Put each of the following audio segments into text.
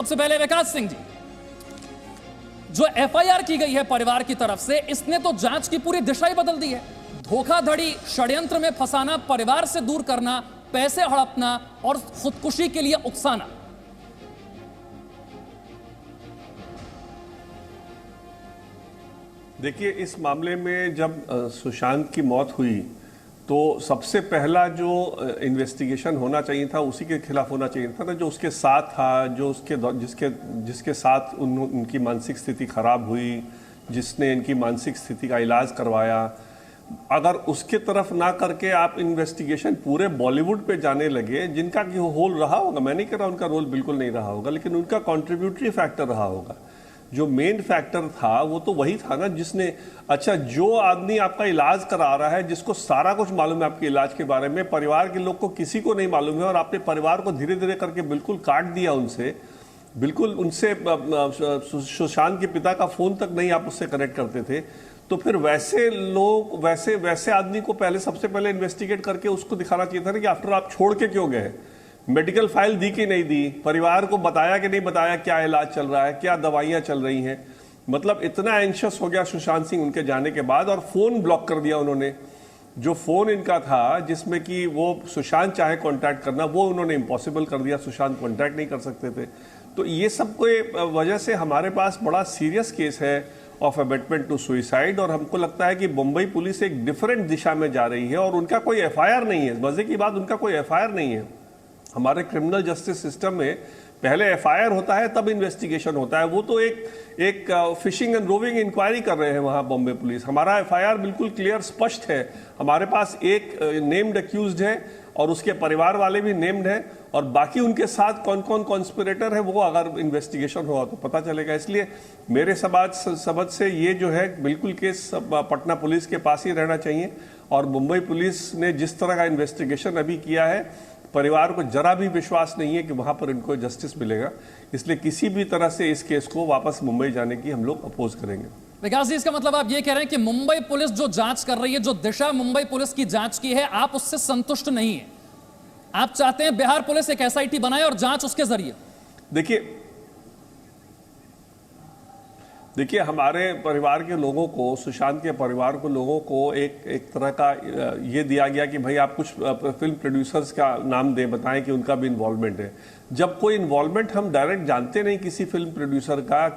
सबसे पहले विकास सिंह जी, जो एफआईआर की गई है परिवार की तरफ से, इसने तो जांच की पूरी दिशा ही बदल दी है। धोखाधड़ी, षड्यंत्र में फंसाना, परिवार से दूर करना, पैसे हड़पना और खुदकुशी के लिए उकसाना। देखिए, इस मामले में जब सुशांत की मौत हुई तो सबसे पहला जो इन्वेस्टिगेशन होना चाहिए था उसी के खिलाफ होना चाहिए था ना, जो उसके साथ था, जो उसके जिसके साथ उनकी मानसिक स्थिति खराब हुई, जिसने इनकी मानसिक स्थिति का इलाज करवाया। अगर उसके तरफ ना करके आप इन्वेस्टिगेशन पूरे बॉलीवुड पे जाने लगे, जिनका कि रोल रहा होगा, मैं नहीं कह रहा उनका रोल बिल्कुल नहीं रहा होगा, लेकिन उनका कॉन्ट्रीब्यूटरी फैक्टर रहा होगा। जो मेन फैक्टर था वो तो वही था ना, जिसने, अच्छा, जो आदमी आपका इलाज करा रहा है, जिसको सारा कुछ मालूम है आपके इलाज के बारे में, परिवार के लोग को किसी को नहीं मालूम है, और आपने परिवार को धीरे धीरे करके बिल्कुल काट दिया उनसे, बिल्कुल उनसे सुशांत के पिता का फोन तक नहीं आप उससे कनेक्ट करते थे। तो फिर वैसे लोग, वैसे आदमी को पहले, सबसे पहले इन्वेस्टिगेट करके उसको दिखाना चाहिए था ना कि आफ्टर आप छोड़ के क्यों गए, मेडिकल फाइल दी कि नहीं दी, परिवार को बताया कि नहीं बताया, क्या इलाज चल रहा है, क्या दवाइयां चल रही हैं। मतलब इतना एंशियस हो गया सुशांत सिंह उनके जाने के बाद, और फोन ब्लॉक कर दिया उन्होंने। जो फोन इनका था जिसमें कि वो सुशांत चाहे कांटेक्ट करना, वो उन्होंने इम्पॉसिबल कर दिया, सुशांत कांटेक्ट नहीं कर सकते थे। तो ये सब को वजह से हमारे पास बड़ा सीरियस केस है ऑफ अबेटमेंट टू सुइसाइड, और हमको लगता है कि मुंबई पुलिस एक डिफरेंट दिशा में जा रही है, और उनका कोई एफआईआर नहीं है। मजे की बात, उनका कोई एफआईआर नहीं है। हमारे क्रिमिनल जस्टिस सिस्टम में पहले एफआईआर होता है, तब इन्वेस्टिगेशन होता है। वो तो एक फिशिंग एंड रोविंग इंक्वायरी कर रहे हैं वहां बॉम्बे पुलिस। हमारा एफआईआर बिल्कुल क्लियर, स्पष्ट है। हमारे पास एक नेम्ड अक्यूज्ड है और उसके परिवार वाले भी नेम्ड हैं, और बाकी उनके साथ कौन कौन कॉन्स्पिरेटर है वो अगर इन्वेस्टिगेशन हुआ तो पता चलेगा। इसलिए मेरे समझ से ये जो है बिल्कुल केस पटना पुलिस के पास ही रहना चाहिए, और मुंबई पुलिस ने जिस तरह का इन्वेस्टिगेशन अभी किया है, परिवार को जरा भी विश्वास नहीं है कि वहां पर इनको जस्टिस मिलेगा। इसलिए किसी भी तरह से इस केस को वापस मुंबई जाने की हम लोग अपोज करेंगे। विकास जी, इसका मतलब आप ये कह रहे हैं कि मुंबई पुलिस जो जांच कर रही है, जो दिशा मुंबई पुलिस की जांच की है, आप उससे संतुष्ट नहीं है? आप चाहते हैं बिहार पुलिस एक एसआईटी बनाए और जांच उसके जरिए? देखिए, हमारे परिवार के लोगों को, सुशांत के परिवार को, लोगों को एक तरह का ये दिया गया कि भाई आप कुछ फिल्म प्रोड्यूसर्स का नाम दें, बताएं कि उनका भी इन्वॉल्वमेंट है। जब कोई इन्वॉल्वमेंट हम डायरेक्ट जानते नहीं किसी फिल्म प्रोड्यूसर का,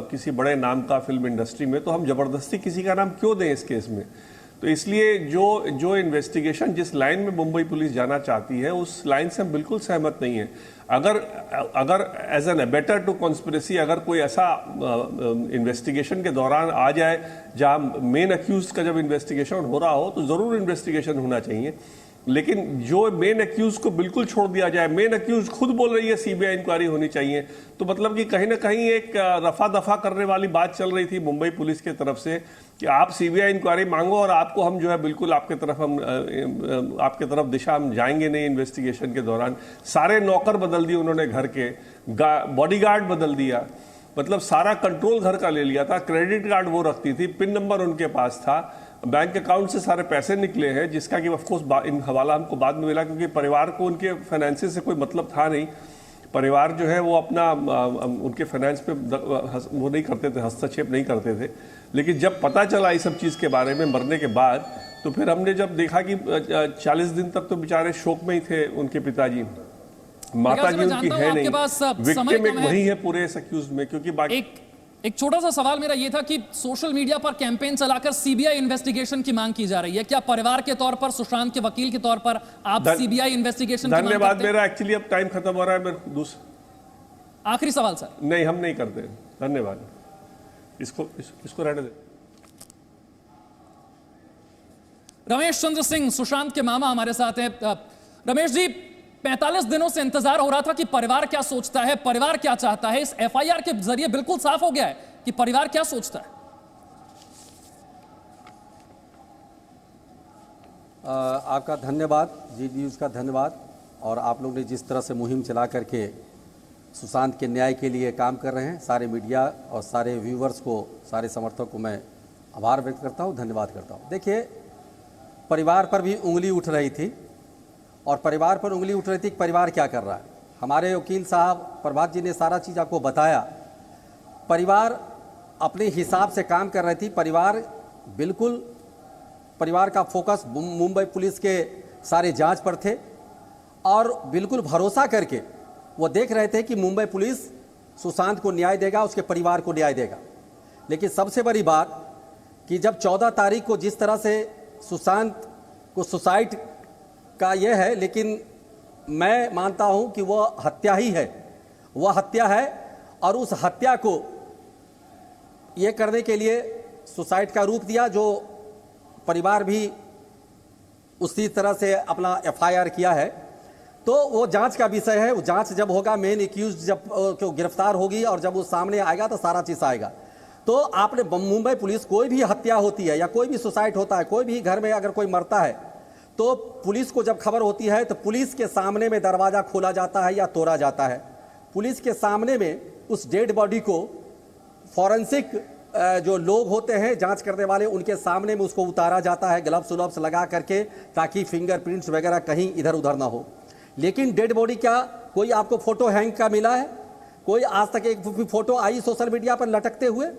किसी बड़े नाम का फिल्म इंडस्ट्री में, तो हम जबरदस्ती किसी का नाम क्यों दें इस केस में? तो इसलिए जो इन्वेस्टिगेशन जिस लाइन में मुंबई पुलिस जाना चाहती है, उस लाइन से हम बिल्कुल सहमत नहीं है। अगर as an abettor to conspiracy अगर कोई ऐसा इन्वेस्टिगेशन के दौरान आ जाए जहां मेन अक्यूज का जब इन्वेस्टिगेशन हो रहा हो, तो जरूर इन्वेस्टिगेशन होना चाहिए। लेकिन जो मेन अक्यूज को बिल्कुल छोड़ दिया जाए, मेन अक्यूज खुद बोल रही है सीबीआई इंक्वायरी होनी चाहिए, तो मतलब कि कहीं ना कहीं एक रफा दफा करने वाली बात चल रही थी मुंबई पुलिस की तरफ से कि आप सीबीआई इंक्वायरी मांगो और आपको हम जो है बिल्कुल आपके तरफ दिशा हम जाएंगे नहीं। इन्वेस्टिगेशन के दौरान सारे नौकर बदल दिए उन्होंने, घर के बॉडीगार्ड बदल दिया, मतलब सारा कंट्रोल घर का ले लिया था। क्रेडिट कार्ड वो रखती थी, पिन नंबर उनके पास था, बैंक अकाउंट से सारे पैसे निकले हैं, जिसका कि ऑफ कोर्स इन हवाला हमको बाद में मिला, क्योंकि परिवार को उनके फाइनेंसेस से कोई मतलब था नहीं। परिवार जो है वो अपना उनके फाइनेंस पे वो नहीं करते थे, हस्तक्षेप नहीं करते थे। लेकिन जब पता चला इस सब चीज़ के बारे में मरने के बाद, तो फिर हमने जब देखा कि 40 दिन तक तो बेचारे शोक में ही थे उनके पिताजी। माता जी उनकी है नहीं, विक्टिम एक वही है पूरे इस अक्यूज में। क्योंकि बाकी एक छोटा सा सवाल मेरा ये था कि सोशल मीडिया पर कैंपेन चलाकर सीबीआई इन्वेस्टिगेशन की मांग की जा रही है, क्या परिवार के तौर पर, सुशांत के वकील के तौर पर आप सीबीआई इन्वेस्टिगेशन की मांग करते हैं? धन्यवाद। मेरा एक्चुअली अब टाइम खत्म हो रहा है। मेरा दूसरा आखिरी सवाल सर। नहीं, हम नहीं करते। धन्यवाद। इसको रहने दे। रमेश चंद्र सिंह, सुशांत के मामा हमारे साथ हैं। रमेश जी, 45 दिनों से इंतजार हो रहा था कि परिवार क्या सोचता है, परिवार क्या चाहता है। इस एफआईआर के जरिए बिल्कुल साफ हो गया है कि परिवार क्या सोचता है। आपका धन्यवाद, जी न्यूज़ का धन्यवाद, और आप लोग ने जिस तरह से मुहिम चला करके सुशांत के न्याय के लिए काम कर रहे हैं, सारे मीडिया और सारे व्यूवर्स को, सारे समर्थकों को मैं आभार व्यक्त करता हूं, धन्यवाद करता हूं। देखिए, परिवार पर भी उंगली उठ रही थी, और परिवार पर उंगली उठ रही थी कि परिवार क्या कर रहा है। हमारे वकील साहब प्रभात जी ने सारा चीज़ आपको बताया। परिवार अपने हिसाब से काम कर रही थी। परिवार का फोकस मुंबई पुलिस के सारे जांच पर थे और बिल्कुल भरोसा करके वो देख रहे थे कि मुंबई पुलिस सुशांत को न्याय देगा, उसके परिवार को न्याय देगा। लेकिन सबसे बड़ी बात कि जब 14 तारीख को जिस तरह से सुशांत को सुसाइड का ये है, लेकिन मैं मानता हूं कि वह हत्या ही है, वह हत्या है। और उस हत्या को ये करने के लिए सुसाइड का रूप दिया, जो परिवार भी उसी तरह से अपना एफआईआर किया है। तो वो जांच का विषय है। वो जांच जब होगा, मेन एक्यूज जब गिरफ्तार होगी और जब वो सामने आएगा तो सारा चीज़ आएगा। तो आपने मुंबई पुलिस, कोई भी हत्या होती है या कोई भी सुसाइड होता है, कोई भी घर में अगर कोई मरता है तो पुलिस को जब खबर होती है तो पुलिस के सामने में दरवाज़ा खोला जाता है या तोड़ा जाता है। पुलिस के सामने में उस डेड बॉडी को फॉरेंसिक जो लोग होते हैं जांच करने वाले, उनके सामने में उसको उतारा जाता है ग्लव्स उलव्स लगा करके, ताकि फिंगरप्रिंट्स वगैरह कहीं इधर उधर ना हो। लेकिन डेड बॉडी क्या कोई आपको फोटो हैंग का मिला है? कोई आज तक एक फोटो आई सोशल मीडिया पर लटकते हुए?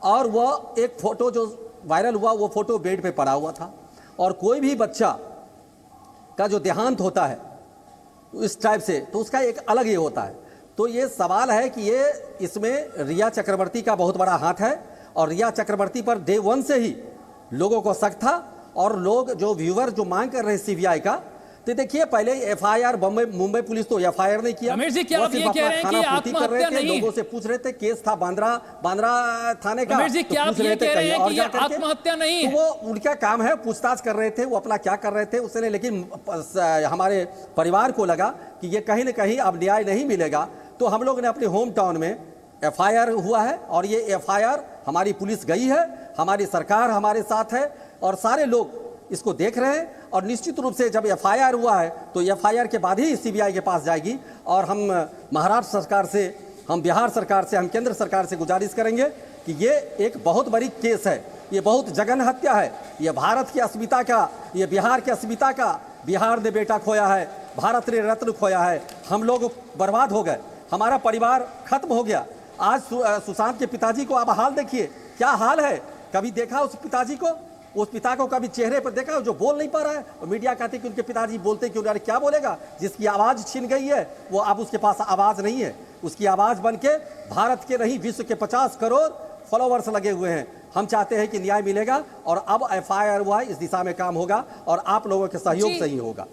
और वह एक फोटो जो वायरल हुआ, वो फोटो बेड पे पड़ा हुआ था। और कोई भी बच्चा का जो देहांत होता है इस टाइप से, तो उसका एक अलग ये होता है। तो ये सवाल है कि ये इसमें रिया चक्रवर्ती का बहुत बड़ा हाथ है। और रिया चक्रवर्ती पर डे 1 से ही लोगों को शक था। और लोग जो व्यूअर जो मांग कर रहे हैं सीबीआई का, तो देखिए पहले एफआईआर मुंबई पुलिस तो एफआईआर नहीं किया। रमेश जी, क्या आप ये कह रहे हैं कि आत्महत्या नहीं? लोगों से पूछ रहे थे, केस था बांद्रा थाने का। रमेश जी, क्या आप ये कह रहे हैं कि ये आत्महत्या नहीं है? तो वो उनका काम है, पूछताछ कर रहे थे, वो अपना क्या कर रहे थे उसने। लेकिन हमारे परिवार को लगा कि ये कहीं ना कहीं अब न्याय नहीं मिलेगा। तो हम लोग ने अपने होम टाउन में एफआईआर हुआ है और ये एफआईआर हमारी पुलिस गई है, हमारी सरकार हमारे साथ है और सारे लोग इसको देख रहे हैं। और निश्चित रूप से जब एफआईआर हुआ है तो एफआईआर के बाद ही सीबीआई के पास जाएगी। और हम महाराष्ट्र सरकार से, हम बिहार सरकार से, हम केंद्र सरकार से गुजारिश करेंगे कि ये एक बहुत बड़ी केस है, ये बहुत जघन्य हत्या है, ये भारत की अस्मिता का, ये बिहार की अस्मिता का। बिहार ने बेटा खोया है, भारत ने रत्न खोया है, हम लोग बर्बाद हो गए, हमारा परिवार खत्म हो गया। आज सुशांत के पिताजी को आप हाल देखिए, क्या हाल है। कभी देखा उस पिताजी को? उस पिता को कभी चेहरे पर देखा जो बोल नहीं पा रहा है? और मीडिया कहती कि उनके पिताजी बोलते क्यों? अरे क्या बोलेगा? जिसकी आवाज़ छीन गई है वो अब उसके पास आवाज़ नहीं है। उसकी आवाज़ बन के भारत के नहीं, विश्व के 50 करोड़ फॉलोवर्स लगे हुए हैं। हम चाहते हैं कि न्याय मिलेगा और अब एफआईआर हुआ है, इस दिशा में काम होगा और आप लोगों के सहयोग से ही होगा।